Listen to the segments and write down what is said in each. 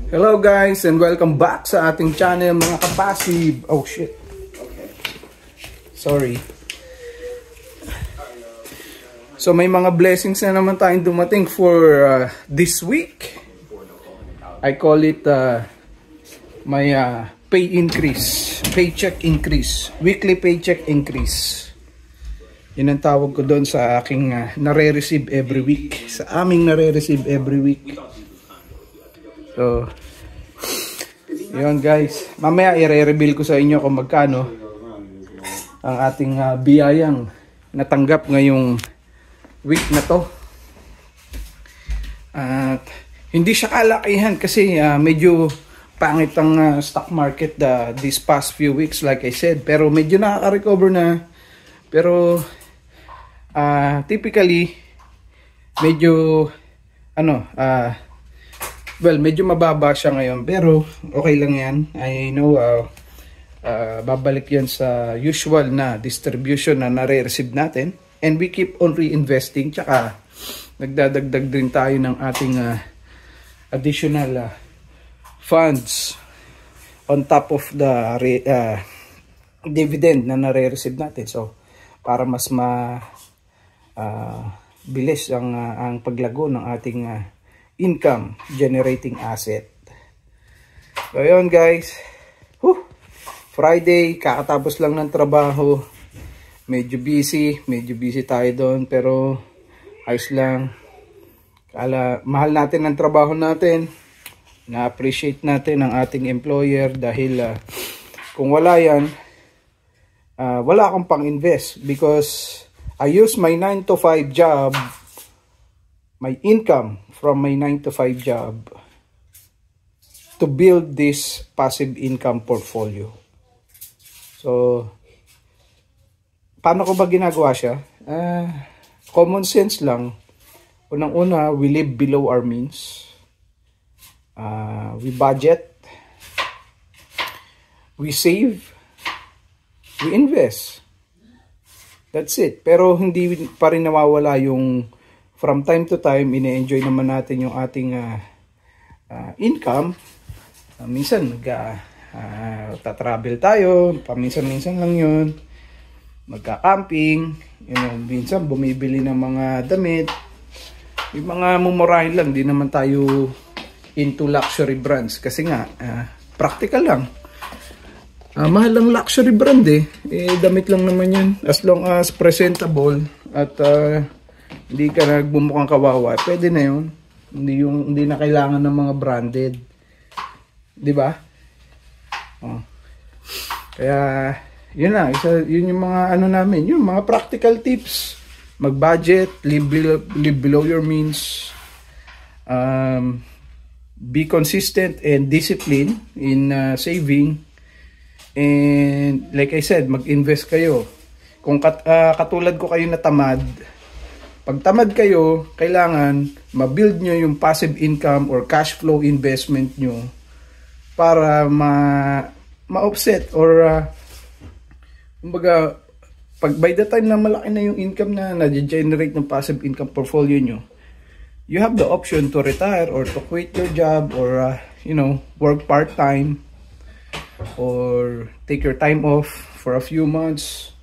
Hello guys and welcome back sa ating channel mga kapasib. Oh shit. Sorry. So may mga blessings na naman tayong dumating for this week. I call it my pay increase, paycheck increase, weekly paycheck increase. Yun ang tawag ko doon sa aking nare-receive every week, sa aming nare-receive every week. So, yun guys. Mamaya i-reveal ko sa inyo kung magkano ang ating biyayang natanggap ngayong week na to. At hindi siya kalakihan kasi medyo pangit ang stock market these past few weeks like I said. Pero medyo nakaka-recover na. Pero typically medyo medyo mababa siya ngayon, pero okay lang yan. I know babalik yan sa usual na distribution na nare-receive natin, and we keep on reinvesting. Tsaka nagdadagdag din tayo ng ating additional funds on top of the dividend na nare-receive natin. So para mas bilis ang paglago ng ating income generating asset. So yun guys, Friday, kakatapos lang ng trabaho, medyo busy tayo doon, pero ayos lang. Mahal natin ang trabaho natin, na-appreciate natin ang ating employer dahil kung wala yan, wala akong pang-invest because I use my 9 to 5 job, my income from my 9 to 5 job to build this passive income portfolio. So, paano ko ba ginagawa siya? Common sense lang. Unang-una, we live below our means. We budget. We save. We invest. That's it. Pero hindi pa rin nawawala yung from time to time, ine-enjoy naman natin yung ating income. Minsan, tatravel tayo. Paminsan-minsan lang yun. Magka-camping. Minsan, bumibili ng mga damit. Yung mga mumurahin lang. Di naman tayo into luxury brands. Kasi nga, practical lang. Mahal ang luxury brand damit lang naman yun. As long as presentable at hindi ka nagbumukhang kawawa, pwede na yun. Hindi na kailangan ng mga branded. Di ba? Kaya, yun na. Yun yung mga namin. Yung mga practical tips. Mag-budget, live below your means. Be consistent and disciplined in saving. And like I said, mag-invest kayo. Kung katulad ko kayo na tamad, pag tamad kayo, kailangan ma-build nyo yung passive income or cash flow investment nyo para ma-offset or kumbaga, pag by the time na malaki na yung income na na-generate ng passive income portfolio nyo, you have the option to retire or to quit your job or work part-time or take your time off for a few months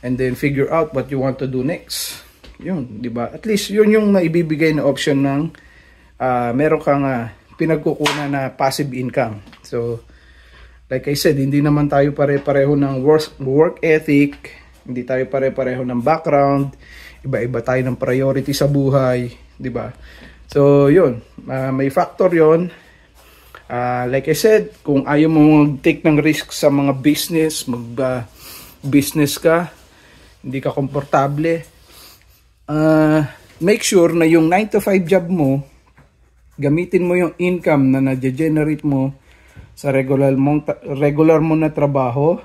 and then figure out what you want to do next. Yun, di ba? At least yun yung naibibigay na option ng meron kang pinagkukunan na passive income. So, like I said, hindi naman tayo pare-pareho ng work ethic, hindi tayo pare-pareho ng background, iba-iba tayo ng priority sa buhay, di ba? So, yun, may factor yun. Like I said, kung ayaw mo mag-take ng risk sa mga business, mag-business ka, hindi ka komportable, make sure na yung 9 to 5 job mo, gamitin mo yung income na na-generate mo sa regular mo na trabaho.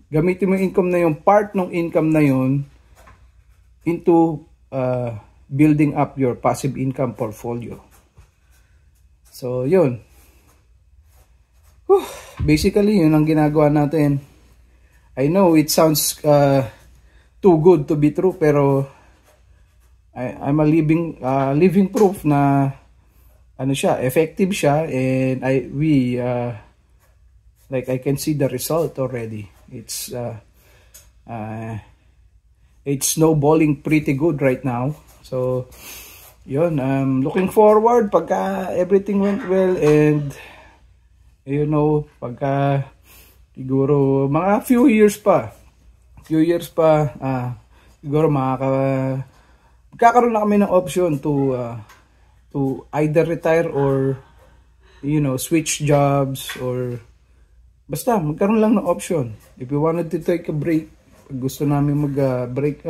Gamitin mo yung income na yung part ng income na yun into building up your passive income portfolio. So, yun. Basically, yun ang ginagawa natin. I know it sounds too good to be true, pero I'm a living proof na ano siya, effective siya, and like I can see the result already. It's snowballing pretty good right now. So yun, looking forward pagka everything went well, and you know, pagka siguro mga few years pa siguro magkakaroon na kami ng option to either retire or, you know, switch jobs, or basta magkaroon lang ng option. If we wanted to take a break, pag gusto namin mag-break,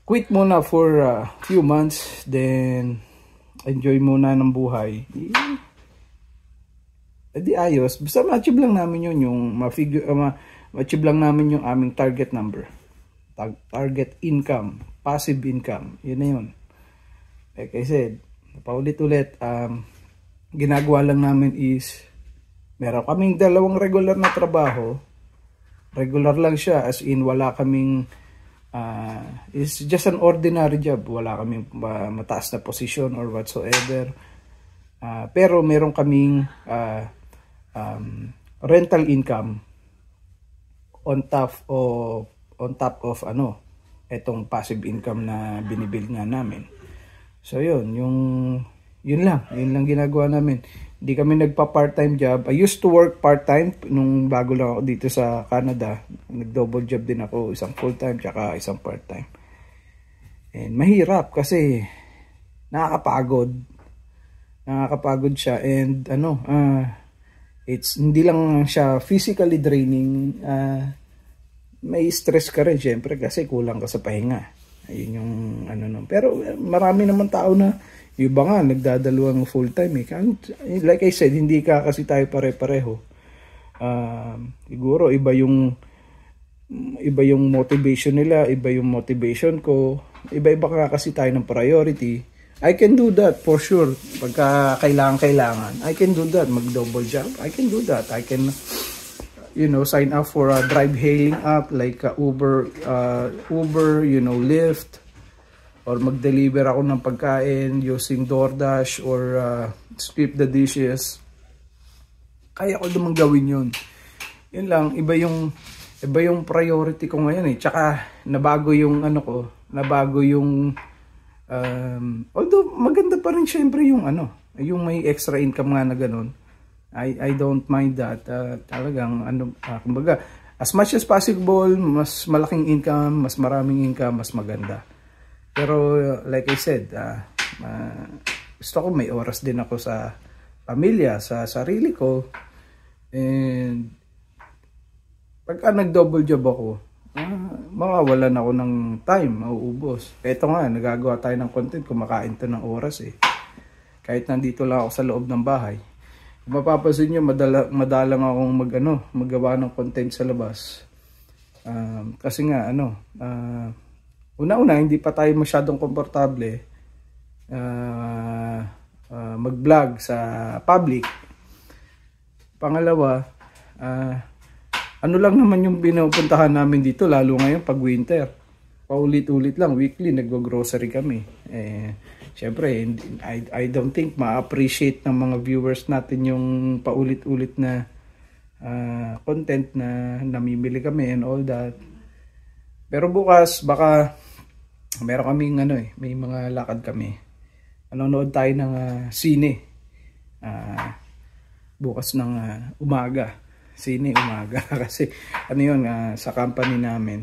quit muna for a few months, then enjoy muna ng buhay, di ayos. Basta ma-achieve lang namin yun, yung ma-achieve lang namin yung aming target number, target income, passive income, yun na yun. Like I said, paulit-ulit, ginagawa lang namin is, meron kaming 2 regular na trabaho. Regular lang siya, as in wala kaming it's just an ordinary job, wala kaming mataas na position or whatsoever, pero meron kaming rental income on top of etong passive income na binibuild nga namin. So yun lang ginagawa namin. Hindi kami nagpa part-time job. I used to work part-time nung bago lang ako dito sa Canada. Nag-double job din ako, isang full-time tsaka isang part-time. And mahirap kasi nakakapagod siya, and it's hindi lang siya physically draining, may stress ka rin syempre kasi kulang ka sa pahinga. Ayun yung pero marami naman tao na iba nga nagdadalawang full time like I said, hindi ka kasi tayo pare-pareho. Siguro iba yung motivation nila, iba yung motivation ko, iba-iba ka kasi tayo ng priority. I can do that for sure. Pagka kailangan, I can do that. Mag-double job, I can do that. I can, sign up for a drive hailing app like Uber, Lyft, or mag-deliver ako ng pagkain using DoorDash or skip the dishes. Kaya ko naman gawin yun. Yun lang, iba yung priority ko ngayon eh. Tsaka nabago yung although maganda pa rin syempre yung may extra income nga na ganun. I don't mind that. Talagang kumbaga, as much as possible, mas malaking income, mas maraming income, mas maganda. Pero like I said, gusto ko may oras din ako sa pamilya, sa sarili ko. And pagka nag-double job ako, mawawalan ako ng time, mauubos. Eto nga, nagagawa tayo ng content, kumakain to ng oras eh. Kahit nandito lang ako sa loob ng bahay. Kung mapapansin nyo, madalang akong magawa ng content sa labas. Kasi nga, una-una, hindi pa tayo masyadong komportable mag-vlog sa public. Pangalawa, lang naman yung pinupuntahan namin dito, lalo ngayon pag winter. Paulit-ulit lang, weekly naggo-grocery kami. Syempre, I don't think ma-appreciate ng mga viewers natin yung paulit-ulit na content na namimili kami and all that. Pero bukas, baka meron kaming may mga lakad kami. Manonood tayo ng sine. Bukas ng umaga. Sine umaga kasi sa company namin,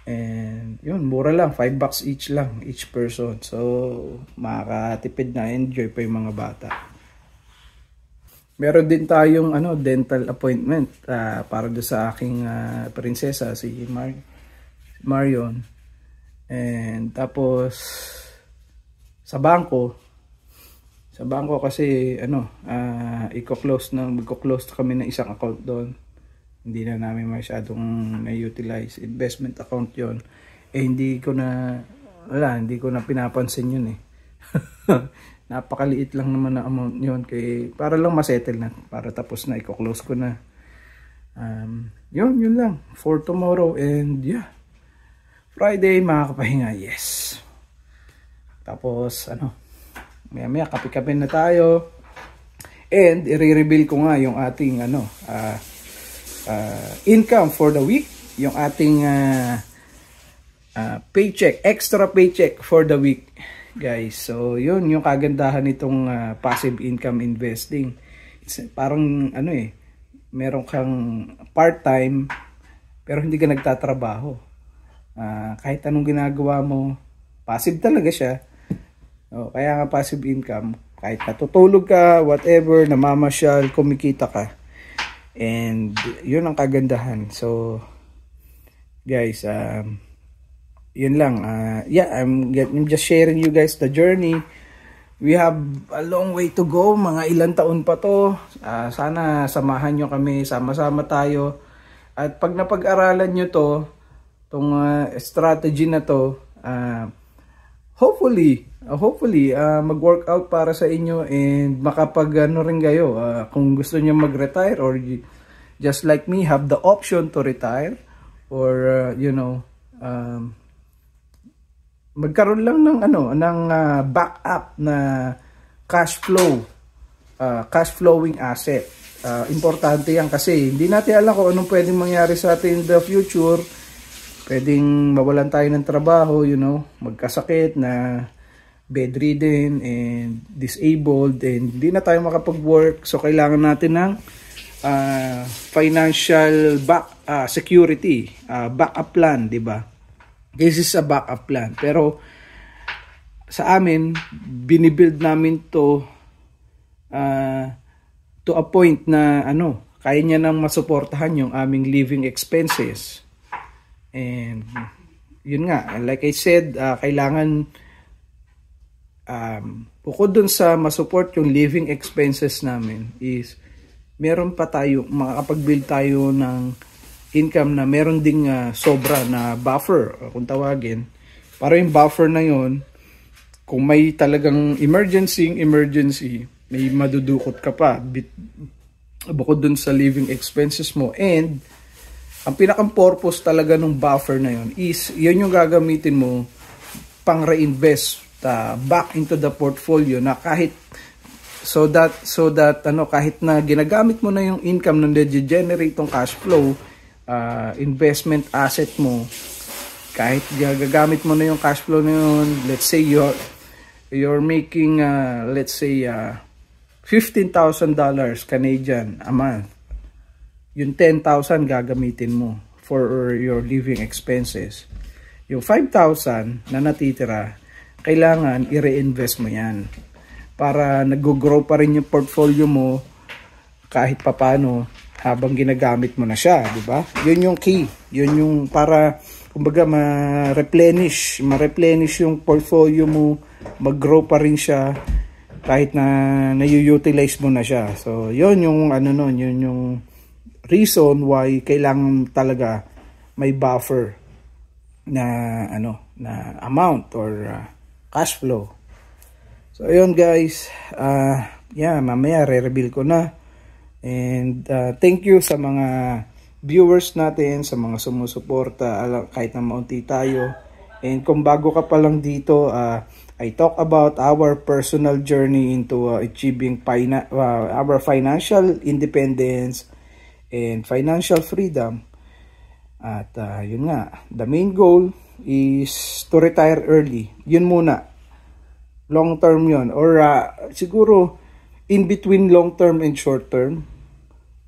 and yun, mura lang, $5 each lang, each person, so makakatipid na, enjoy pa yung mga bata. Meron din tayong dental appointment para do sa aking prinsesa, si Marion, and tapos sa bangko kasi magko-close kami ng isang account doon. Hindi na namin masyadong na-utilize. Investment account 'yon. Hindi ko na pinapansin 'yun eh. Napakaliit lang naman na amount 'yon, para lang ma-settle na, para tapos na, i-close ko na. Yun lang for tomorrow, and yeah, Friday makakapahinga, yes. Tapos ano, maya kape-kape na tayo. And i-reveal ko nga yung ating income for the week, yung ating paycheck, extra paycheck for the week, guys. So yun yung kagandahan nitong passive income investing. It's parang meron kang part-time pero hindi ka nagtatrabaho. Kahit anong ginagawa mo, passive talaga siya. Kaya nga passive income, kahit natutulog ka, whatever, namamasyal, kumikita ka. And yun ang kagandahan. So guys, yun lang. I'm just sharing you guys the journey. We have a long way to go. Mga ilang taon pa to. Sana samahan nyo kami, sama-sama tayo. At pag napag-aralan nyo to, itong strategy na to, hopefully mag-workout para sa inyo and makapag rin kayo. Kung gusto nyo mag-retire or just like me, have the option to retire or magkaroon lang ng backup na cash flowing asset. Importante yan kasi hindi natin alam kung anong pwedeng mangyari sa atin in the future. Pwedeng mawalan tayo ng trabaho, magkasakit na bedridden and disabled and hindi na tayo makapag-work. So kailangan natin ng financial security, backup plan, 'di ba? This is a backup plan. Pero sa amin, binibuild namin to a point na kaya niya nang masuportahan yung aming living expenses. And yun nga, like I said, kailangan bukod dun sa masupport yung living expenses namin is meron pa tayo, makakapag-build tayo ng income na meron ding sobra na buffer, kung tawagin. Para yung buffer na yon, kung may talagang emergency, may madudukot ka pa bukod dun sa living expenses mo. And ang pinakang purpose talaga ng buffer na yon is yun yung gagamitin mo pang reinvest back into the portfolio na kahit so that kahit na ginagamit mo na yung income na generate tong cash flow, investment asset mo, kahit gagamit mo na yung cash flow na yun, let's say you're making let's say $15,000 Canadian a month, yung 10,000 gagamitin mo for your living expenses. Yung 5,000 na natitira, kailangan i-reinvest mo yan para nag-grow pa rin yung portfolio mo kahit papano habang ginagamit mo na siya, di ba? Yun yung key. Yun yung para kumbaga ma-replenish yung portfolio mo, mag-grow pa rin siya kahit na na-utilize mo na siya. So, yun yung yun yung reason why kailangan talaga may buffer na na amount or cash flow. So, ayun guys, mamaya re-reveal ko na. And thank you sa mga viewers natin, sa mga sumusuporta kahit na maunti tayo. And kung bago ka pa lang dito, I talk about our personal journey into achieving our financial independence and financial freedom. At yun nga, the main goal is to retire early. Yun muna. Long term yun. Or siguro in between long term and short term.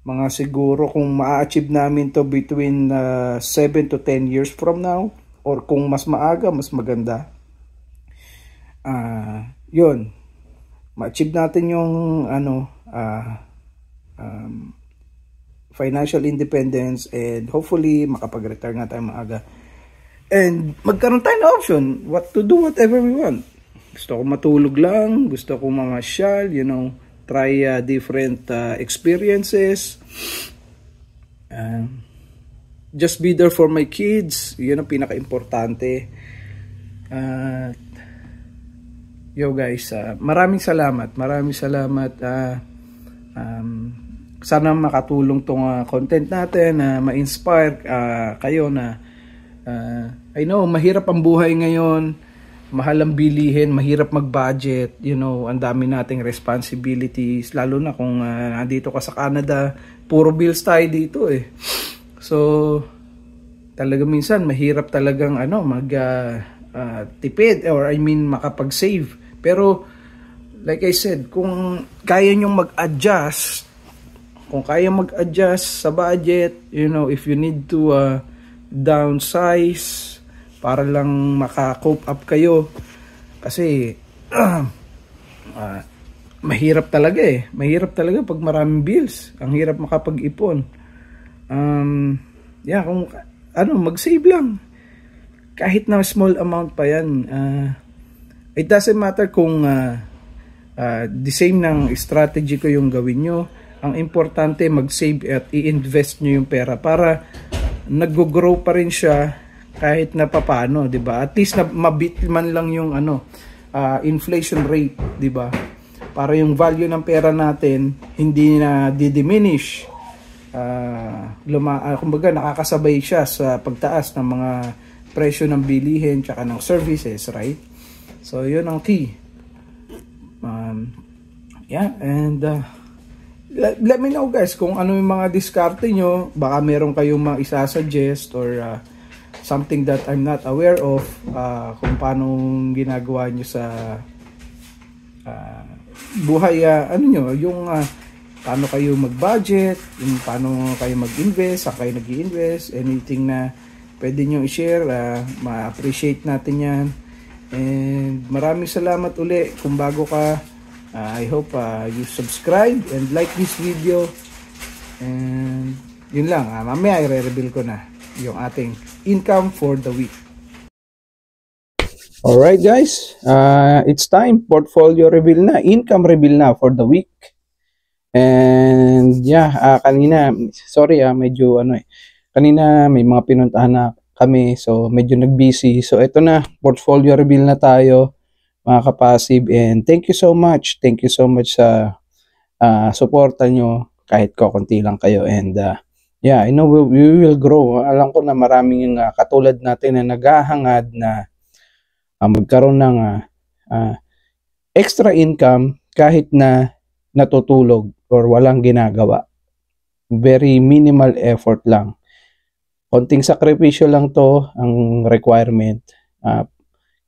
Mga siguro kung ma-achieve namin to between 7 to 10 years from now. Or kung mas maaga, mas maganda. Yun. Ma-achieve natin yung financial independence and hopefully makapag-retire na tayo maaga. And magkaroon tayo ng option what to do whatever we want. Gusto ko matulog lang, gusto ko mamasyal, try different experiences. Just be there for my kids. Yun ang pinaka-importante. Yo guys, maraming salamat. Sana makatulong tong content natin na ma-inspire kayo na I know mahirap ang buhay ngayon. mahal ang bilihin, mahirap mag-budget, you know, ang dami nating responsibilities, lalo na kung nandito ka sa Canada, puro bills tayo dito eh. So, talaga minsan mahirap talagang tipid, or I mean makapag-save. Pero like I said, kung kaya nyong mag-adjust, sa budget, you know, if you need to downsize para lang maka-cope up kayo, kasi mahirap talaga pag maraming bills, ang hirap makapag-ipon. Kung mag-save lang kahit na small amount pa yan. It doesn't matter kung the same ng strategy ko yung gawin nyo. Ang importante, mag-save at i-invest nyo yung pera para nag-grow pa rin siya kahit na papano, 'di ba? At least na mabit man lang yung inflation rate, 'di ba? Para yung value ng pera natin hindi na di-diminish. Kumbaga nakakasabay siya sa pagtaas ng mga presyo ng bilihin tsaka ng services, right? So, yun ang key. Let me know guys kung ano yung mga diskarte nyo. Baka meron kayong mga isa-suggest or something that I'm not aware of, kung paano ginagawa nyo sa buhay, yung paano kayo mag-budget, yung paano kayo mag-invest, saan kayo nag-i-invest, anything na pwede nyo i-share, ma-appreciate natin yan. And maraming salamat uli kung bago ka. I hope you subscribe and like this video. And yun lang, mamaya i-reveal ko na yung ating income for the week. Alright guys, it's time, portfolio reveal na, income reveal na for the week. And kanina, sorry medyo kanina may mga pinuntahan na kami, so medyo nag-busy. So ito na, portfolio reveal na tayo mga kapasive, and thank you so much sa suporta nyo kahit konti lang kayo. And I know we will grow. Alam ko na maraming katulad natin na naghahangad na magkaroon ng extra income kahit na natutulog or walang ginagawa. Very minimal effort lang. Konting sakripisyo lang to ang requirement.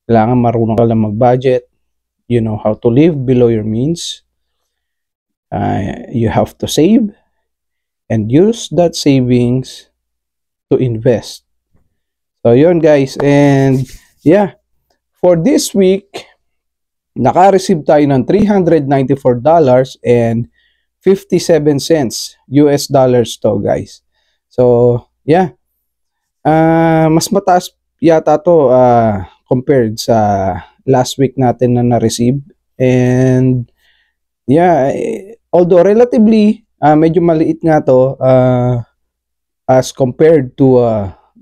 Kailangan marunong ka lang mag-budget. You know how to live below your means. You have to save and use that savings to invest. So yun guys, and for this week naka-receive tayo ng $394.57 US dollars to guys. So mas mataas yata to compared sa last week natin na na-receive. And although relatively medyo maliit nga to as compared to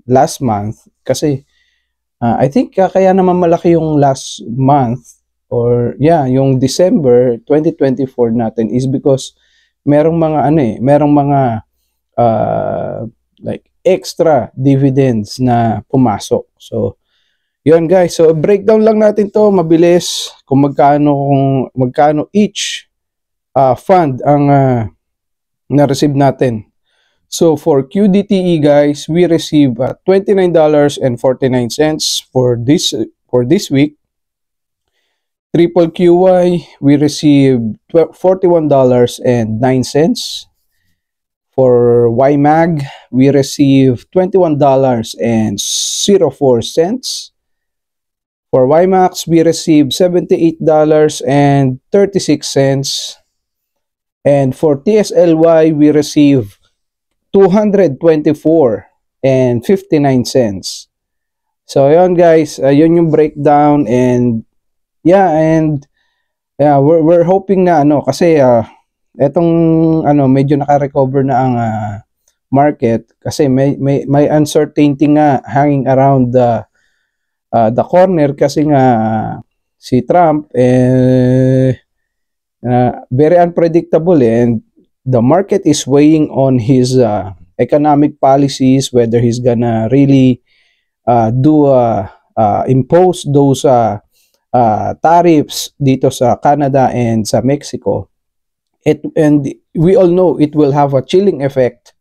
last month, kasi I think kaya naman malaki yung last month or yung December 2024 natin is because merong mga like extra dividends na pumasok. So yun guys, so breakdown lang natin to mabilis kung magkano each fund ang na-receive natin. So for QDTE guys, we receive $29.49 for this week. Triple QY, we receive $41.09. For YMAG, we receive $21.04. For YMAX, we receive $78.36. And for TSLY, we receive $224.59. So yun guys, yun yung breakdown. And we're hoping na kasi etong medyo naka-recover na ang market, kasi may uncertainty nga hanging around the corner, kasi nga si Trump very unpredictable, and the market is weighing on his economic policies, whether he's gonna really impose those tariffs dito sa Canada and sa Mexico, and we all know it will have a chilling effect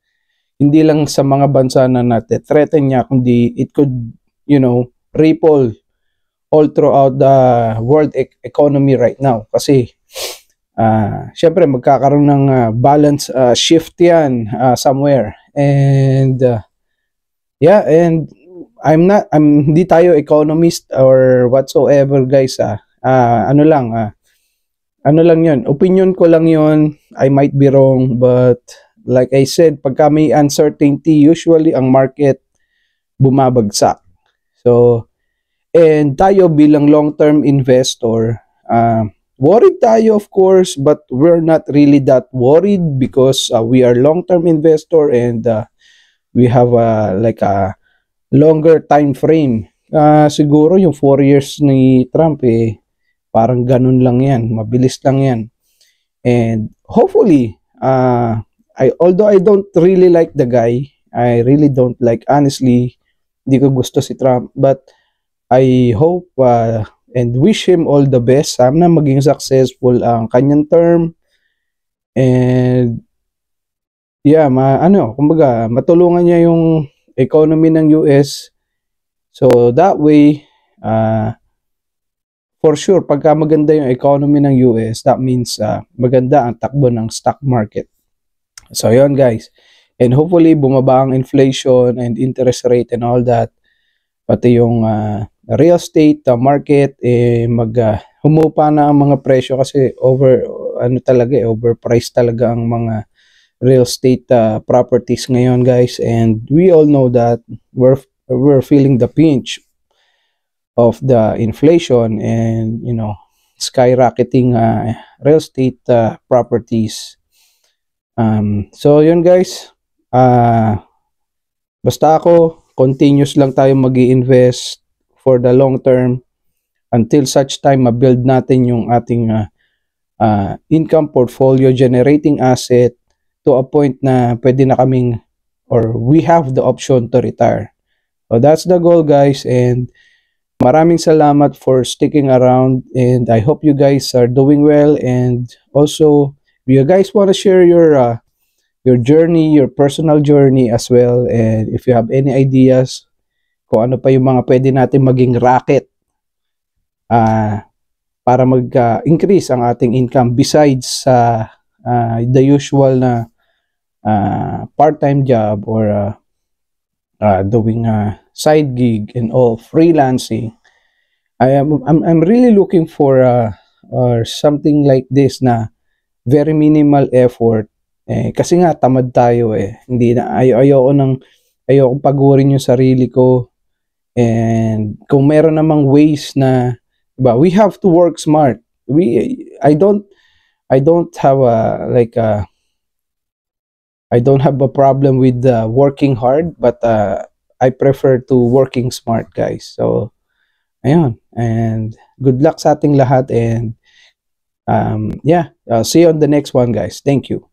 hindi lang sa mga bansa na nate-threaten niya, kundi it could, ripple all throughout the world economy right now. Kasi, syempre, magkakaroon ng balance shift yan somewhere. And, yeah, and hindi tayo economist or whatsoever, guys. Ano lang yun, opinion ko lang yun, I might be wrong, but like I said, pagka may uncertainty, usually ang market bumabagsak. So, and tayo bilang long-term investor, worried tayo of course, but we're not really that worried because we are long-term investor and we have like a longer time frame. Siguro yung 4 years ni Trump parang ganun lang yan, mabilis lang yan. And hopefully, although I don't really like the guy, I really don't like, honestly, hindi ko gusto si Trump, but I hope and wish him all the best. Sana maging successful ang kanyang term. And yeah, kumbaga, matulungan niya yung economy ng US. So that way, for sure, pagka maganda yung economy ng US, that means maganda ang takbo ng stock market. So yun guys. And hopefully, bumaba ang inflation and interest rate and all that. Pati yung real estate market, humupa na ang mga presyo kasi overpriced talaga ang mga real estate properties ngayon guys. And we all know that we're feeling the pinch of the inflation and skyrocketing real estate properties. So yun guys, basta ako continuous lang tayo mag-i-invest for the long term until such time ma-build natin yung ating income portfolio generating asset to a point na pwede na kaming or we have the option to retire. So that's the goal guys, and maraming salamat for sticking around, and I hope you guys are doing well. And also, if you guys want to share your journey, your personal journey as well, and if you have any ideas kung ano pa yung mga pwede natin maging racket para mag-increase ang ating income besides the usual na part-time job or doing a side gig and all, freelancing. I'm really looking for or something like this na very minimal effort. Kasi nga tamad tayo Hindi na ayokong pagurin yung sarili ko. And kung meron namang ways na, diba, we have to work smart. I don't have I don't have a problem with working hard, but I prefer to working smart, guys. So ayun, and good luck sa ating lahat, and yeah, see you on the next one guys. Thank you.